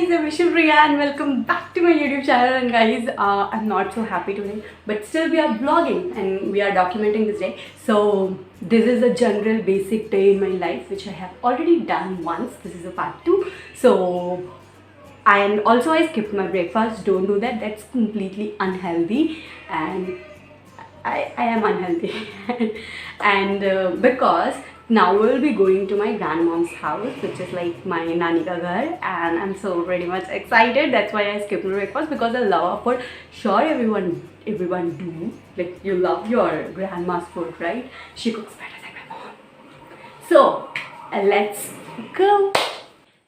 guys, I'm Vishnupriya and welcome back to my YouTube channel. And guys, I'm not so happy today, but still we are vlogging and we are documenting this day. So this is a general basic day in my life which I have already done once. This is a part 2. So and also I skipped my breakfast. Don't do that. That's completely unhealthy and I am unhealthy and because now we'll be going to my grandmom's house, which is like my nani ka ghar, and I'm so pretty much excited. That's why I skipped my breakfast, because I love food. Sure, everyone do, like, you love your grandma's food, right? She cooks better than my mom. So let's go.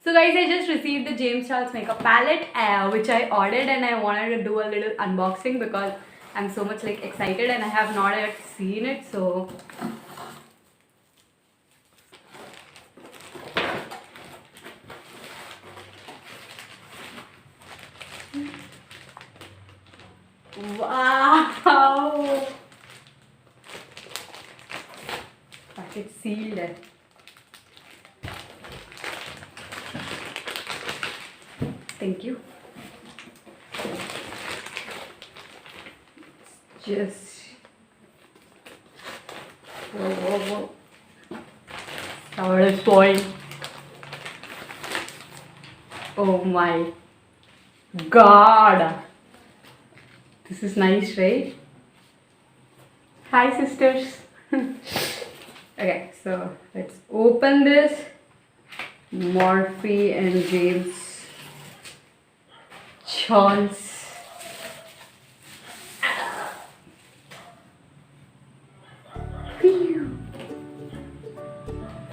So guys, I just received the James Charles makeup palette which I ordered, and I wanted to do a little unboxing because I'm so much like excited and I have not yet seen it. So wow, but it's sealed. Thank you. Just whoa. Our is point. Oh my god. This is nice, right? Hi sisters. Okay, so let's open this. Morphe and James Charles.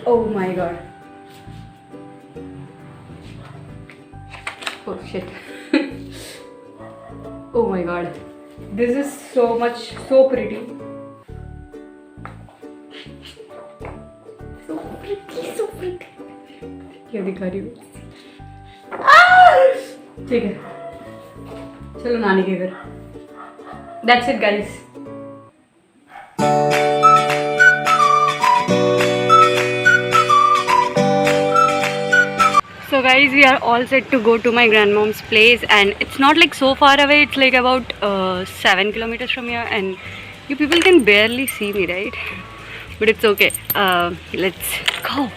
Oh my god. Oh shit. Oh my god. This is so pretty. So pretty. क्या दिखा रही हूँ? ठीक है, चलो नानी के घर. That's it guys. So guys, we are all set to go to my grandmom's place, and it's not like so far away. It's like about 7 kilometers from here, and you people can barely see me, right? But it's okay. Let's go.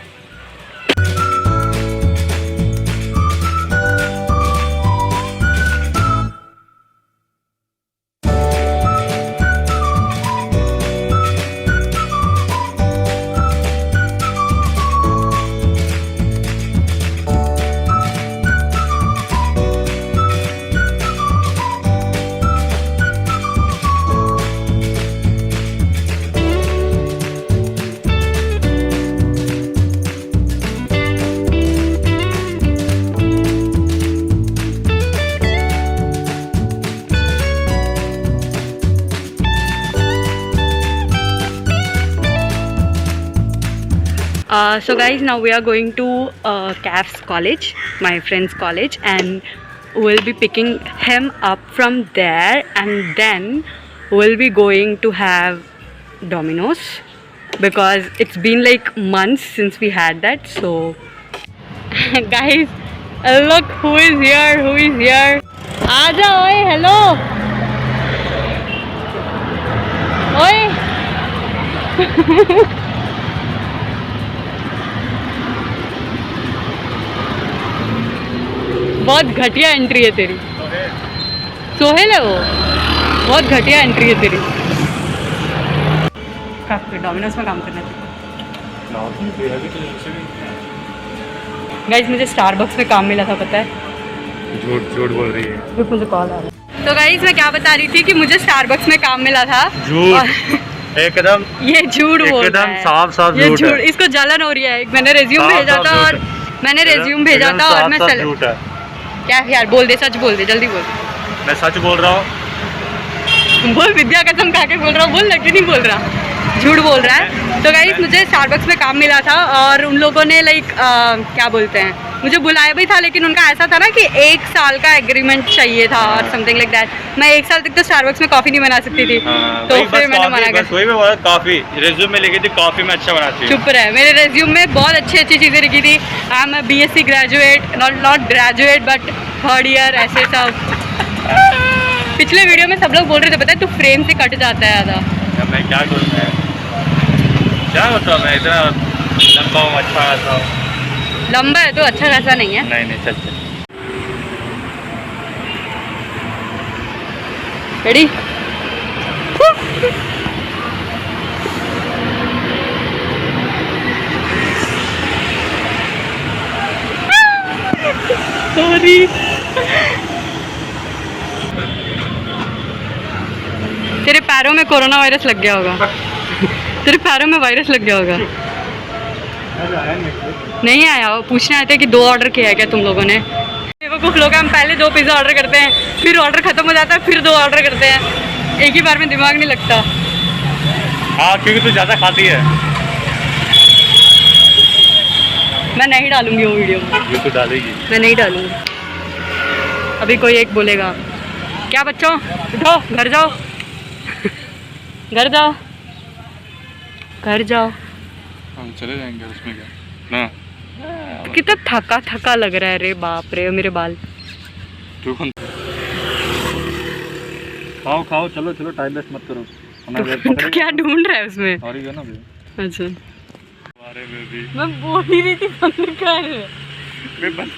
So guys, now we are going to Caf's college, my friend's college, and we'll be picking him up from there, and then we'll be going to have Domino's because it's been like months since we had that. So guys, look who is here. Aja, oi, hello. Oi. बहुत घटिया entry है तेरी. सोहेल है वो. बहुत घटिया entry है तेरी. डोमिनोज में काम करना था. गाइस, मुझे स्टारबक्स में काम मिला था, पता है? झूठ बोल रही है. मुझे कॉल आ रहा है. तो गाइस, मैं क्या बता रही थी कि मुझे स्टारबक्स में काम मिला था. झूठ. एकदम ये झूठ बोल रहा है. साफ ये झूठ. इसको जलन हो रही है. मैंने रेज्यूम भेजा था और मैं चल. क्या यार, बोल दे, सच बोल दे, जल्दी बोल. मैं सच बोल रहा हूँ. बोल, विद्या कसम खा के बोल रहा हूँ. बोल, लगी नहीं बोल रहा. झूठ बोल रहा है। तो गाइस मुझे स्टारबक्स में काम मिला था और उन लोगों ने लाइक क्या बोलते हैं, मुझे बुलाया भी था, लेकिन उनका ऐसा था ना कि 1 साल का एग्रीमेंट चाहिए था और समथिंग लाइक दैट। मैं 1 साल तक तो स्टारबक्स में कॉफ़ी नहीं बना सकती थी, तो फिर मैंने मना कर दिया। कॉफी रेज्यूम में लिखी थी, कॉफी में अच्छा बनाती हूँ। चुप रहे, मेरे रेज्यूम में बहुत अच्छी चीज़ें लिखी थी। I am BSc graduate, not graduate but 3rd year, ऐसे सब। पिछले वीडियो में सब लोग बोल रहे थे पता है तू फ्रेम से कट जाता है ज़्यादा। मैं क्या करूँ, क्या होता हूँ मैं, इतना लंबा हूँ, अच्छा खासा हूँ। लंबा है तो अच्छा खासा नहीं है। नहीं चल चल। रेडी? सॉरी। तेरे पैरों में कोरोना वायरस लग गया होगा। तेरे पैरों में वायरस लग गया होगा। नहीं आया, वो पूछने आए थे कि 2 ऑर्डर किया है क्या तुम लोगों ने। बेवकूफ़ लोग, हम पहले 2 पिज़्ज़ा ऑर्डर करते हैं, फिर ऑर्डर ख़त्म हो जाता है, फिर 2 ऑर्डर करते हैं। एक ही बार में दिमाग नहीं लगता। हाँ, क्योंकि तू ज़्यादा खाती है। मैं नहीं डालूंगी वो वीडियो। ये तो डालेगी। मैं नहीं डालूंगी। अभी कोई एक बोलेगा क्या बच्चों उठो घर जाओ। घर जाओ, घर जाओ। हम चले जाएंगे, उसमें क्या ना। कितना थका थका लग रहा है रे, बाप रे मेरे बाल। तू कौन? खाओ खाओ, चलो चलो, टाइम वेस्ट मत करो। तो क्या ढूंढ रहा है उसमें? सॉरी ना बे। अच्छा, अरे बेबी, मैं बोल ही रही थी बंद कर। मैं बंद।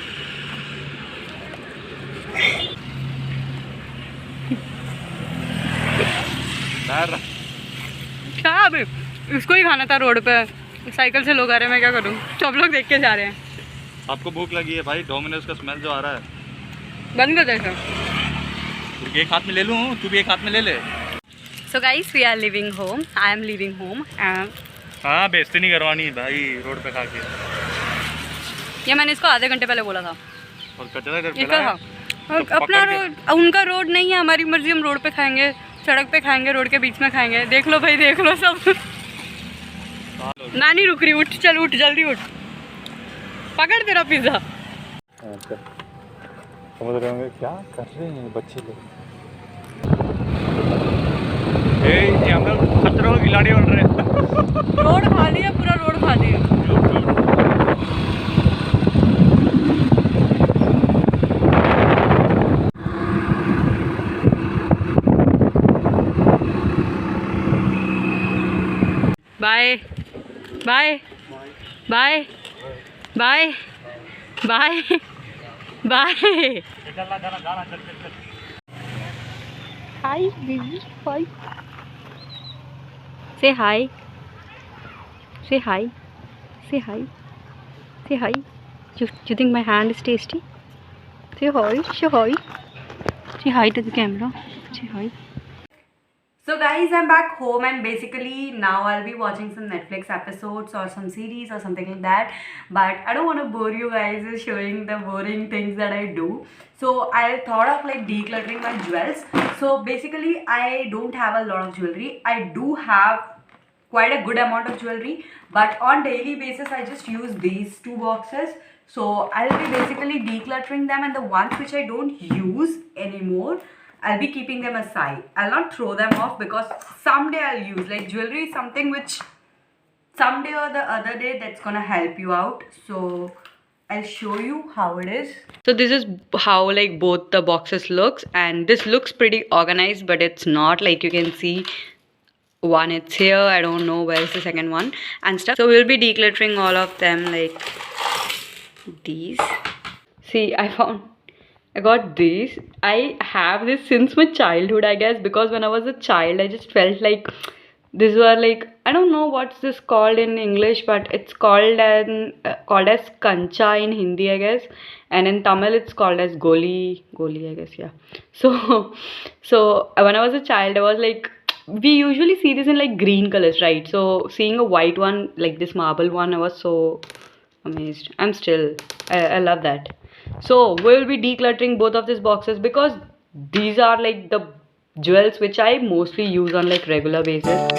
क्या अभी उसको ही खाना था रोड पे, साइकिल से लोग आ रहे हैं, मैं क्या करूँ? सब लोग देख के जा रहे हैं। आपको भूख लगी है भाई? डोमिनोज का स्मेल जो आ रहा है। बंद कर देखो। एक हाथ में ले लूँ, तू भी एक हाथ में ले ले। So guys we are living home, I am living home. हाँ, बेइज्जती नहीं करवानी भाई रोड पे खा के। ये मैंने इसको आधे घंटे पहले बोला था। और कचरा इधर ये फैला क्या है। था? और अपना रोड, उनका रोड नहीं है, हमारी मर्जी, हम रोड पे खाएंगे, सड़क पे खाएंगे, रोड के बीच में खाएंगे। देख लो भाई, देख लो सब। मैं नहीं रुक रही, उठ, चल उठ, जल्दी उठ, पकड़ तेरा पिज्जा। समझ रहे होंगे क्या कर रहे हैं बच्चे लोग। ये हम लोग खतरों की खिलाड़ी बन रहे हैं। रोड खाली है, पूरा रोड खाली है। Bye bye bye bye bye bye. Hi baby, hi, say hi, say hi, say hi, say hi. You think my hand is tasty? Say hi, say hi, say hi to the camera, say hi. So guys, I'm back home and basically now I'll be watching some Netflix episodes or some series or something like that. But I don't want to bore you guys with showing the boring things that I do. So I thought of like decluttering my jewels. So basically I don't have a lot of jewelry. I do have quite a good amount of jewelry, but on daily basis I just use these 2 boxes. So I'll be basically decluttering them, and the ones which I don't use anymore, I'll be keeping them aside. I'll not throw them off because someday I'll use. Like jewelry is something which someday or the other day that's gonna help you out. So I'll show you how it is. So this is how like both the boxes looks, and this looks pretty organized, but it's not. Like you can see one, it's here, I don't know where is the second one and stuff. So we'll be decluttering all of them like these. See, I got these. I have this since my childhood, I guess, because when I was a child I just felt like these were like, I don't know what's this called in English, but it's called as kancha in Hindi, I guess, and in Tamil it's called as goli, I guess, yeah. So when I was a child I was like, we usually see this in like green colors, right? So seeing a white one like this marble one, I was so amazed. I love that. So we'll be decluttering both of these boxes because these are like the jewels which I mostly use on like regular basis.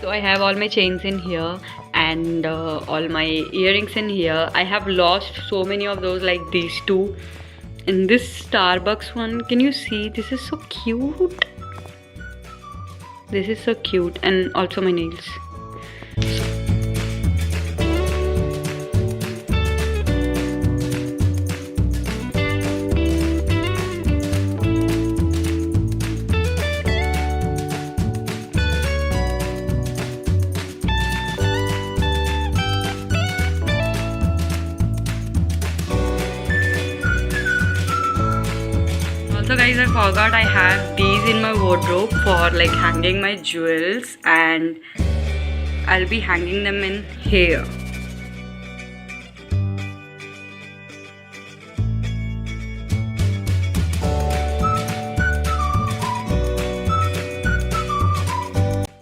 So I have all my chains in here and all my earrings in here. I have lost so many of those, like these two. In this Starbucks one, can you see? This is so cute. This is so cute, and also my nails. Also guys, I forgot I have these in my wardrobe for like hanging my jewels, and I'll be hanging them in here.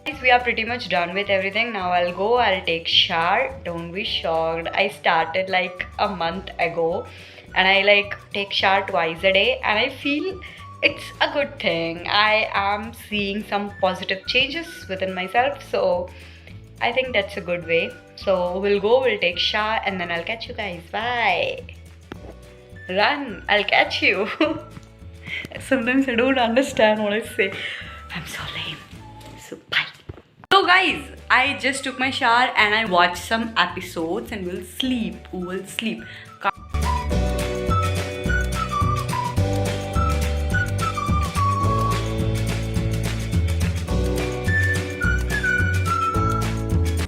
Guys, we are pretty much done with everything. Now I'll take shower. Don't be shocked. I started like a month ago and I like take shower twice a day, and I feel it's a good thing. I am seeing some positive changes within myself, so I think that's a good way. So we'll take shower and then I'll catch you guys. Bye. Run, I'll catch you. Sometimes I don't understand what I say. I'm so lame. So bye. So guys, I just took my shower and I watched some episodes and we'll sleep.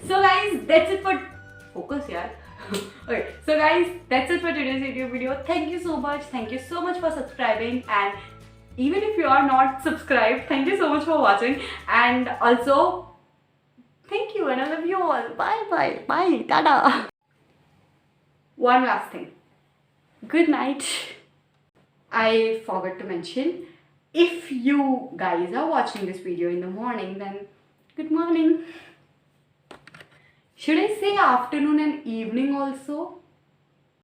So guys, that's it for focus, yaar. Okay, so guys, that's it for today's YouTube video. Thank you so much. Thank you so much for subscribing, and even if you are not subscribed, thank you so much for watching. And also, thank you and I love you all. Bye. Tada. One last thing. Good night. I forgot to mention, if you guys are watching this video in the morning, then good morning. Should I say afternoon and evening also?